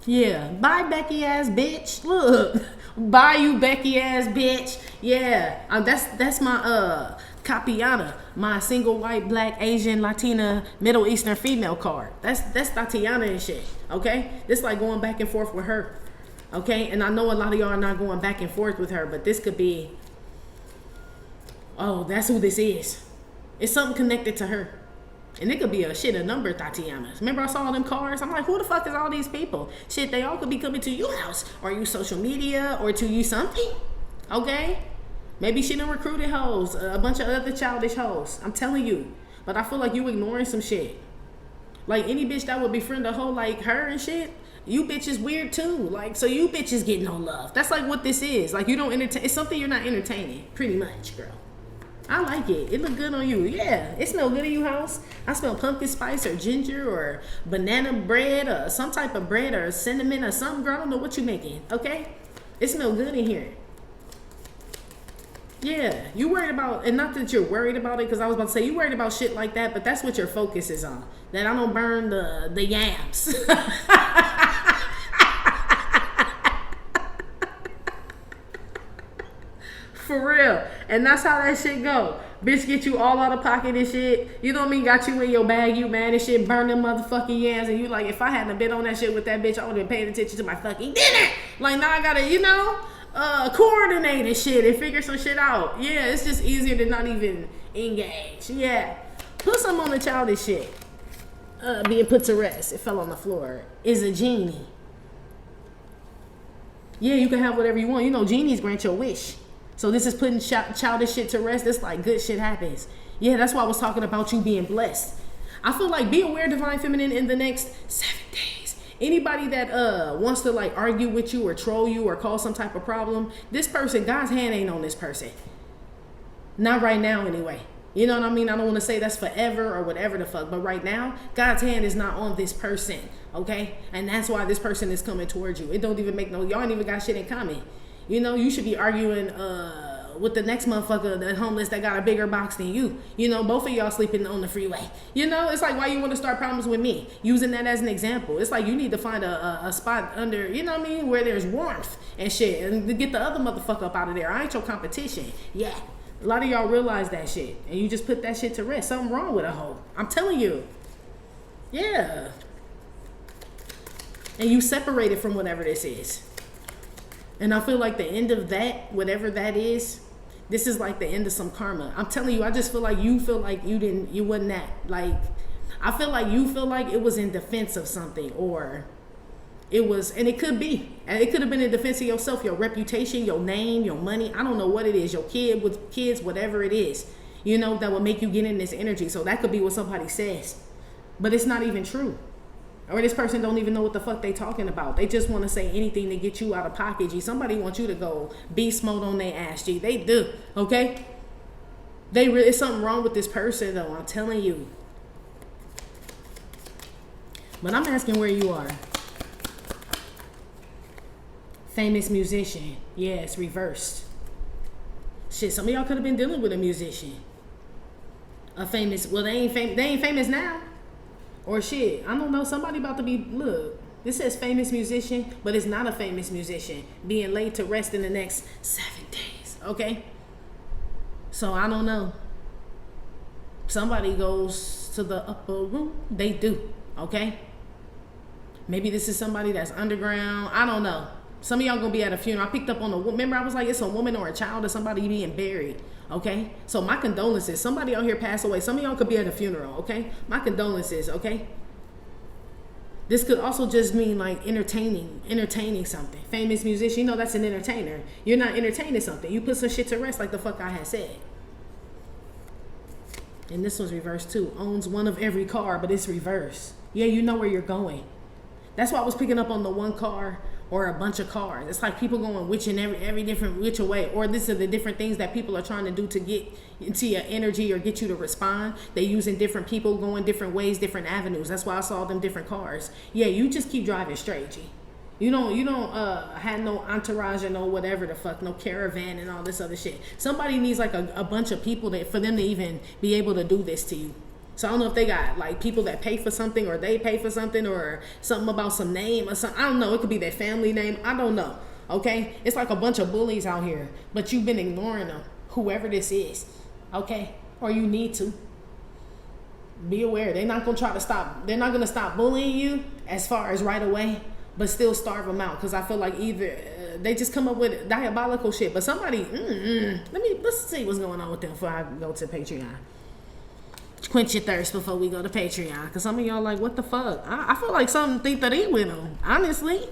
Yeah, bye Becky ass bitch. Look, bye you Becky ass bitch. Yeah, that's my Capiana, my single white, black, Asian, Latina, Middle Eastern female card. That's Tatiana and shit. Okay, this like going back and forth with her. Okay, and I know a lot of y'all are not going back and forth with her, but this could be. Oh, that's who this is. It's something connected to her. And it could be a number of Tatianas. Remember I saw them cards? I'm like, who the fuck is all these people? Shit, they all could be coming to your house or you social media or to you something. Okay? Maybe she done recruited hoes, a bunch of other childish hoes. I'm telling you. But I feel like you ignoring some shit. Like any bitch that would befriend a hoe like her and shit, you bitches weird too. Like, so you bitches get no love. That's like what this is. Like you don't entertain. It's something you're not entertaining. Pretty much, girl. I like it. It look good on you. Yeah, it smell good in your house. I smell pumpkin spice or ginger or banana bread or some type of bread or cinnamon or something. Girl, I don't know what you making. Okay? It smell good in here. Yeah, you worried about, and not that you're worried about it, because I was about to say you worried about shit like that, but that's what your focus is on. That I don't burn the yams. For real. And that's how that shit go. Bitch get you all out of pocket and shit. You know what I mean? Got you in your bag, you mad and shit, burn them motherfucking yams, and you like, if I hadn't been on that shit with that bitch, I would have been paying attention to my fucking dinner. Like now I gotta, coordinate and shit and figure some shit out. Yeah, it's just easier to not even engage. Yeah. Put some on the childish shit. Being put to rest. It fell on the floor. Is a genie. Yeah, you can have whatever you want. You know, genies grant your wish. So this is putting childish shit to rest. It's like good shit happens. Yeah, that's why I was talking about you being blessed. I feel like be aware, Divine Feminine, in the next 7 days. Anybody that wants to like argue with you or troll you or cause some type of problem, this person, God's hand ain't on this person. Not right now anyway. You know what I mean? I don't want to say that's forever or whatever the fuck, but right now, God's hand is not on this person, okay? And that's why this person is coming towards you. It don't even make y'all ain't even got shit in common. You know, you should be arguing with the next motherfucker, the homeless that got a bigger box than you. You know, both of y'all sleeping on the freeway. You know, it's like why you want to start problems with me? Using that as an example. It's like you need to find a spot under, you know what I mean, where there's warmth and shit. And to get the other motherfucker up out of there. I ain't your competition. Yeah. A lot of y'all realize that shit. And you just put that shit to rest. Something wrong with a hoe. I'm telling you. Yeah. And you separated from whatever this is. And I feel like the end of that, whatever that is, this is like the end of some karma. I'm telling you, I just feel like you wasn't that. Like, I feel like you feel like it was in defense of something, or it was, and it could be. And it could have been in defense of yourself, your reputation, your name, your money. I don't know what it is, your kid with kids, whatever it is, you know, that will make you get in this energy. So that could be what somebody says. But it's not even true. Or this person don't even know what the fuck they talking about. They just want to say anything to get you out of pocket, G. Somebody wants you to go beast mode on their ass, G. They do, okay? It's something wrong with this person, though. I'm telling you. But I'm asking where you are. Famous musician. Yeah, it's reversed. Shit, some of y'all could have been dealing with a musician. A famous, well, they ain't famous now. Or shit, I don't know, somebody about to be, look, this says famous musician, but it's not a famous musician being laid to rest in the next 7 days, okay? So I don't know. Somebody goes to the upper room. They do, okay? Maybe this is somebody that's underground. I don't know. Some of y'all gonna be at a funeral. I picked up on remember I was like, it's a woman or a child or somebody being buried. Okay, so my condolences. Somebody out here passed away. Some of y'all could be at a funeral. Okay, my condolences. Okay, this could also just mean like entertaining something. Famous musician, you know that's an entertainer. You're not entertaining something. You put some shit to rest, like the fuck I had said. And this one's reversed too. Owns one of every car, but it's reversed. Yeah, you know where you're going. That's why I was picking up on the one car or a bunch of cars. It's like people going which and every different which way. Or this are the different things that people are trying to do to get into your energy or get you to respond. They using different people, going different ways, different avenues. That's why I saw them different cars. Yeah, you just keep driving straight, G. You don't have no entourage and no whatever the fuck, no caravan and all this other shit. Somebody needs like a bunch of people that for them to even be able to do this to you. So I don't know if they got like people that pay for something, or they pay for something, or something about some name or something. I don't know. It could be their family name. I don't know. Okay? It's like a bunch of bullies out here, but you've been ignoring them, whoever this is. Okay? Or you need to. Be aware. They're not going to stop bullying you as far as right away, but still starve them out. Because I feel like either they just come up with diabolical shit. But somebody, let's see what's going on with them before I go to Patreon. Quench your thirst before we go to Patreon. Because some of y'all like, what the fuck? I feel like something think that he with them. Honestly.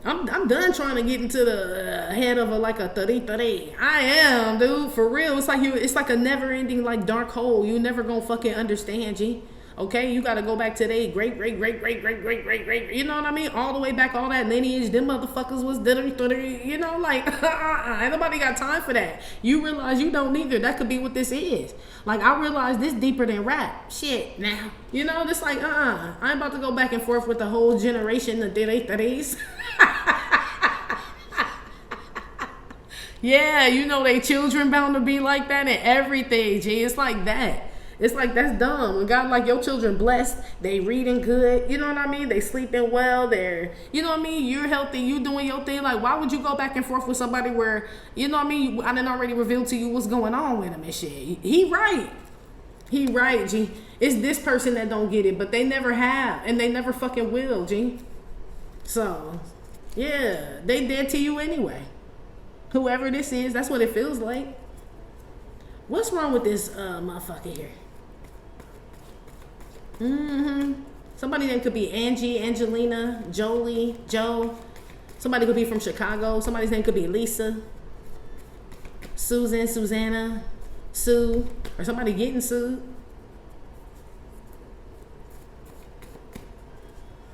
I'm done trying to get into the head of a 30. I am, dude, for real. It's like a never ending like dark hole. You never gonna fucking understand, G. Okay, you gotta go back to they great. You know what I mean? All the way back, all that lineage. Them motherfuckers was 30. You know, like ain't nobody got time for that. You realize you don't either. That could be what this is. Like I realize this deeper than rap. Shit, now. You know, this like I ain't about to go back and forth with the whole generation of 30s. Yeah, you know they children bound to be like that and everything, G. It's like that. It's like that's dumb. When God like your children blessed, they reading good, you know what I mean? They sleeping well, they're, you know what I mean? You're healthy, you doing your thing. Like why would you go back and forth with somebody where, you know what I mean? I didn't already reveal to you what's going on with him and shit. He right, G. It's this person that don't get it, but they never have, and they never fucking will, G. So, yeah, they dead to you anyway. Whoever this is, that's what it feels like. What's wrong with this motherfucker here? Somebody that could be Angie, Angelina, Jolie, Joe. Somebody could be from Chicago. Somebody's name could be Lisa, Susan, Susanna, Sue, or somebody getting sued.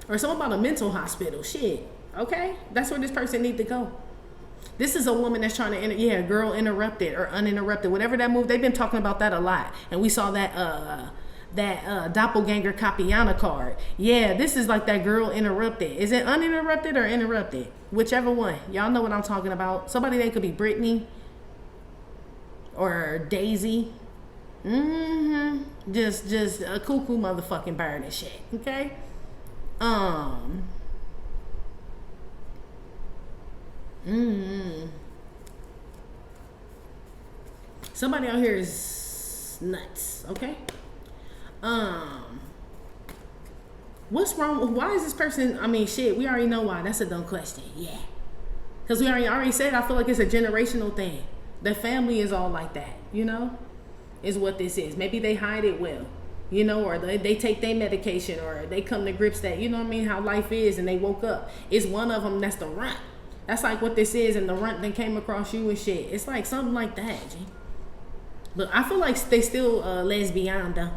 Or something about a mental hospital. Shit. Okay? That's where this person need to go. This is a woman that's trying to, girl interrupted or uninterrupted, whatever that move. They've been talking about that a lot. And we saw that doppelganger Capiana card. Yeah, this is like that girl interrupted. Is it uninterrupted or interrupted? Whichever one. Y'all know what I'm talking about. Somebody that could be Brittany or Daisy. Just a cuckoo motherfucking bird and shit. Okay? Somebody out here is nuts, okay? What's wrong? Why is this person, shit, we already know why. That's a dumb question. Yeah. Because we already said, I feel like it's a generational thing. The family is all like that, you know? Is what this is. Maybe they hide it well, you know, or they take their medication, or they come to grips that, you know what I mean, how life is, and they woke up. It's one of them that's the runt. That's like what this is, and the runt then came across you and shit. It's like something like that, G. But I feel like they still lesbian, though.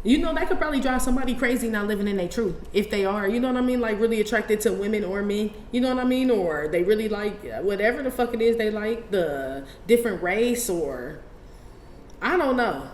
You know, that could probably drive somebody crazy not living in their truth. If they are, you know what I mean? Like really attracted to women or men, you know what I mean? Or they really like whatever the fuck it is they like, the different race, or I don't know.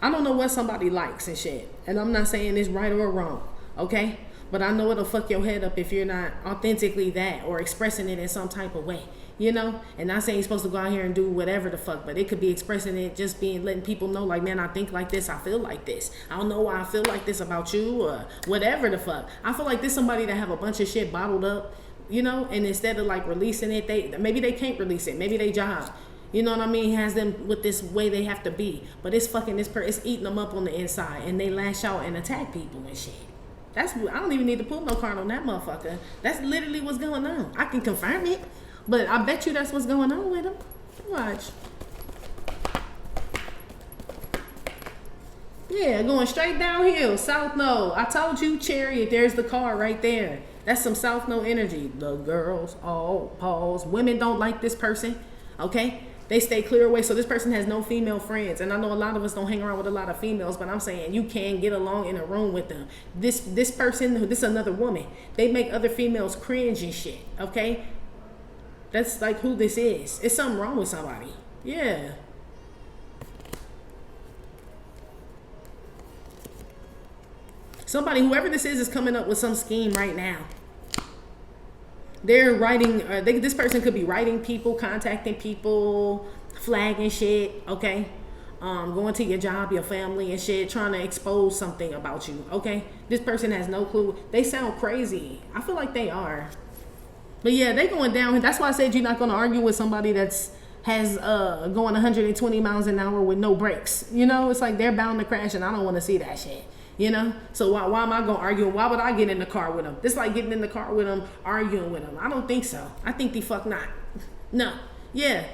I don't know what somebody likes and shit. And I'm not saying it's right or wrong, okay? But I know it'll fuck your head up if you're not authentically that or expressing it in some type of way, you know? And not saying you're supposed to go out here and do whatever the fuck, but it could be expressing it, just being, letting people know, like, man, I think like this, I feel like this. I don't know why I feel like this about you, or whatever the fuck. I feel like this somebody that have a bunch of shit bottled up, you know? And instead of like releasing it, maybe they can't release it. Maybe they job, you know what I mean, has them with this way they have to be. But it's fucking it's eating them up on the inside, and they lash out and attack people and shit. I don't even need to pull no card on that motherfucker. That's literally what's going on. I can confirm it, but I bet you that's what's going on with him. Watch. Yeah, going straight downhill. South Node. I told you, Chariot. There's the car right there. That's some South Node energy. The girls all pause. Women don't like this person. Okay? They stay clear away. So this person has no female friends. And I know a lot of us don't hang around with a lot of females, but I'm saying you can get along in a room with them. This person, this is another woman. They make other females cringe and shit. Okay? That's like who this is. It's something wrong with somebody. Yeah. Somebody, whoever this is coming up with some scheme right now. They're writing, this person could be writing people, contacting people, flagging shit, okay? Going to your job, your family and shit, trying to expose something about you, okay? This person has no clue. They sound crazy. I feel like they are. But yeah, they going down. That's why I said you're not going to argue with somebody has going 120 miles an hour with no brakes. You know, it's like they're bound to crash, and I don't want to see that shit. You know, so why am I gonna argue? Why would I get in the car with them? This like getting in the car with them, arguing with them. I don't think so. I think the fuck not. No, yeah.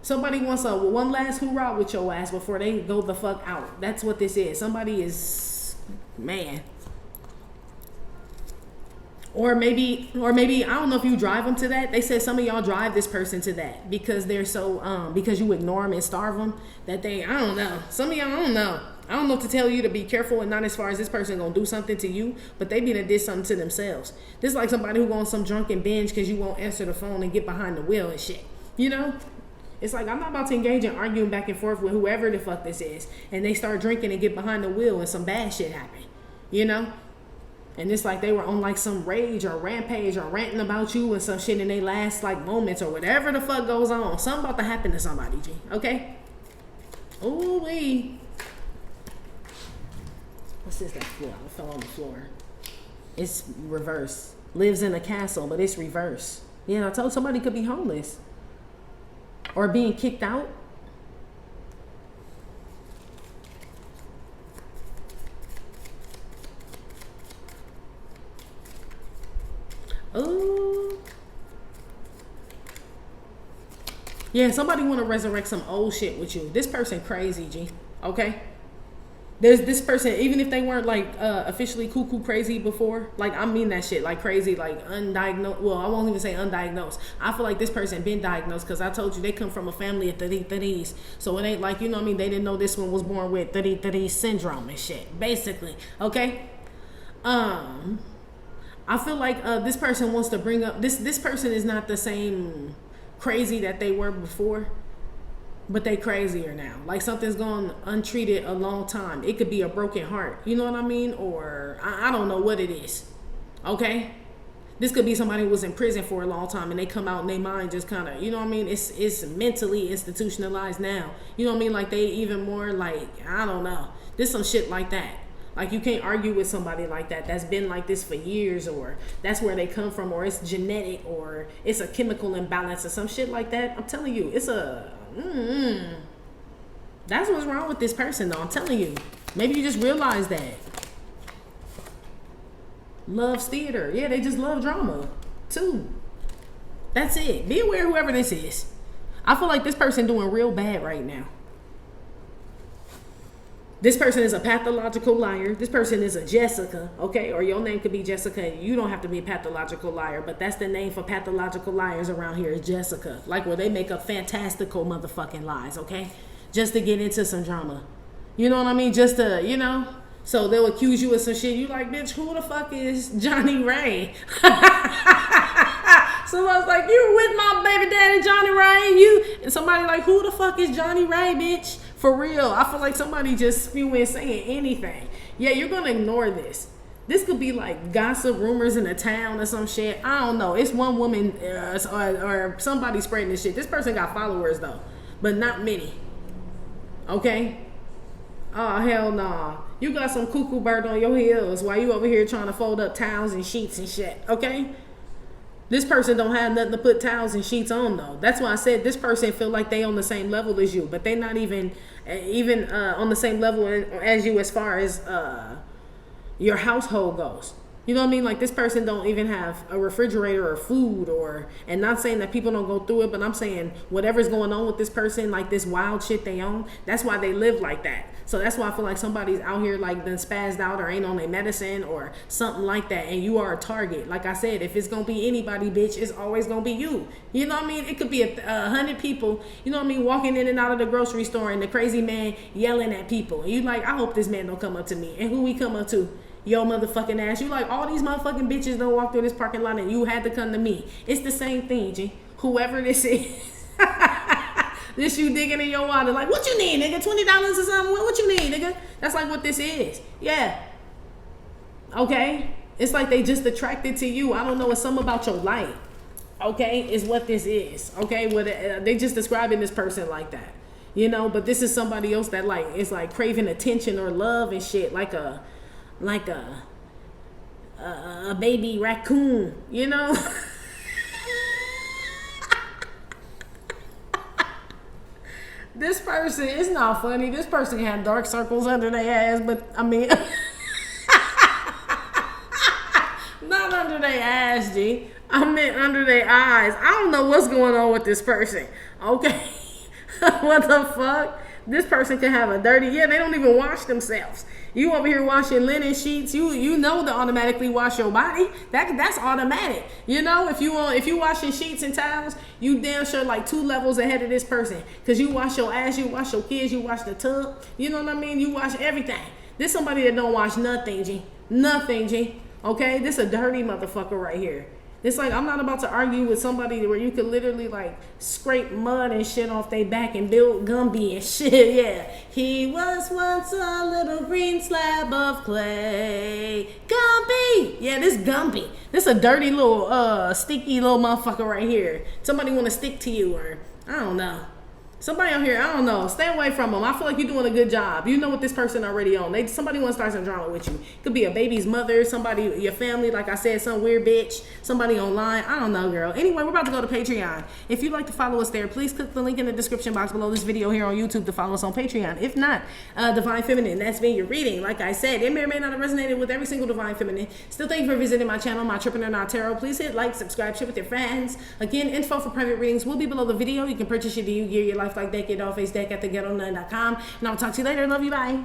Somebody wants one last hoorah with your ass before they go the fuck out. That's what this is. Somebody is, man. Or maybe I don't know if you drive them to that. They said some of y'all drive this person to that because they're so because you ignore them and starve them that I don't know. Some of y'all, I don't know. I don't know what to tell you to be careful, and not as far as this person gonna do something to you, but they be done did something to themselves. This is like somebody who go on some drunken binge because you won't answer the phone and get behind the wheel and shit. You know? It's like I'm not about to engage in arguing back and forth with whoever the fuck this is, and they start drinking and get behind the wheel and some bad shit happen. You know? And it's like they were on like some rage or rampage or ranting about you and some shit in their last like moments or whatever the fuck goes on. Something about to happen to somebody, G. Okay? Ooh wee. What's this? That floor? I fell on the floor. It's reverse. Lives in a castle, but it's reverse. Yeah, I told somebody could be homeless or being kicked out. Oh, yeah. Somebody want to resurrect some old shit with you. This person crazy, G. Okay. There's this person, even if they weren't like officially cuckoo crazy before, like I mean that shit, like crazy, like undiagnosed. Well, I won't even say undiagnosed. I feel like this person been diagnosed because I told you they come from a family of 30s. So it ain't like, you know what I mean? They didn't know this one was born with 30 syndrome and shit, basically. Okay. I feel like this person wants to bring up this person is not the same crazy that they were before. But they crazier now. Like something's gone untreated a long time. It could be a broken heart. You know what I mean? Or I don't know what it is. Okay? This could be somebody who was in prison for a long time and they come out and their mind just kind of, you know what I mean? It's mentally institutionalized now. You know what I mean? Like they even more like, I don't know. There's some shit like that. Like you can't argue with somebody like that that's been like this for years, or that's where they come from, or it's genetic, or it's a chemical imbalance or some shit like that. I'm telling you, it's a that's what's wrong with this person though. I'm telling you. Maybe you just realize that. Loves theater. Yeah, they just love drama too. That's it. Be aware whoever this is. I feel like this person doing real bad right now. This person is a pathological liar. This person is a Jessica, okay? Or your name could be Jessica. You don't have to be a pathological liar, but that's the name for pathological liars around here is Jessica. Like where they make up fantastical motherfucking lies, okay? Just to get into some drama. You know what I mean? Just to, you know? So they'll accuse you of some shit. You like, bitch, who the fuck is Johnny Ray? Someone's like, you with my baby daddy Johnny Ray? And somebody like, who the fuck is Johnny Ray, bitch? For real. I feel like somebody just spewing saying anything. Yeah, you're gonna ignore this. This could be like gossip rumors in the town or some shit. I don't know. It's one woman or somebody spreading this shit. This person got followers though, but not many. Okay? Oh, hell nah. You got some cuckoo bird on your heels while you over here trying to fold up towels and sheets and shit. Okay? This person don't have nothing to put towels and sheets on though. That's why I said this person feel like they on the same level as you, but they not even on the same level as you as far as your household goes. You know what I mean? Like this person don't even have a refrigerator or food and not saying that people don't go through it, but I'm saying whatever's going on with this person, like this wild shit they own, that's why they live like that. So that's why I feel like somebody's out here like done spazzed out or ain't on their medicine or something like that, and you are a target. Like I said, if it's gonna be anybody, bitch, it's always gonna be you. You know what I mean? It could be 100 people, you know what I mean, walking in and out of the grocery store and the crazy man yelling at people. And you like, I hope this man don't come up to me. And who we come up to? Yo motherfucking ass. You like, all these motherfucking bitches don't walk through this parking lot and you had to come to me. It's the same thing, G. Whoever this is. This you digging in your wallet like, what you need, nigga? $20 or something? What you need, nigga? That's like what this is. Yeah. Okay? It's like they just attracted to you. I don't know. It's something about your light. Okay? Is what this is. Okay? They just describing this person like that. You know? But this is somebody else that like is like craving attention or love and shit. Like a baby raccoon. You know? This person, it's not funny. This person had dark circles under their ass, but I mean, not under their ass, G. I meant under their eyes. I don't know what's going on with this person. Okay. What the fuck? This person can have a dirty, they don't even wash themselves. You over here washing linen sheets, you know to automatically wash your body. That's automatic. You know, if you washing sheets and towels, you damn sure like 2 levels ahead of this person. Cause you wash your ass, you wash your kids, you wash the tub. You know what I mean? You wash everything. This somebody that don't wash nothing, G. Nothing, G. Okay? This a dirty motherfucker right here. It's like, I'm not about to argue with somebody where you could literally like scrape mud and shit off their back and build Gumby and shit. Yeah. He was once a little green slab of clay. Gumby. Yeah, this Gumby. This a dirty little, sticky little motherfucker right here. Somebody want to stick to you or, I don't know. Somebody out here, I don't know. Stay away from them. I feel like you're doing a good job. You know what this person already on. Somebody want to start some drama with you. Could be a baby's mother, somebody, your family, like I said, some weird bitch, somebody online. I don't know, girl. Anyway, we're about to go to Patreon. If you'd like to follow us there, please click the link in the description box below this video here on YouTube to follow us on Patreon. If not, Divine Feminine, that's been your reading. Like I said, it may or may not have resonated with every single Divine Feminine. Still, thank you for visiting my channel, My Entrepreneur Not Tarot. Please hit like, subscribe, share with your friends. Again, info for private readings will be below the video. You can purchase your Do You Gear Your Life Like That, get off Phace deck at theghettonun.com. And I'll talk to you later. Love you. Bye.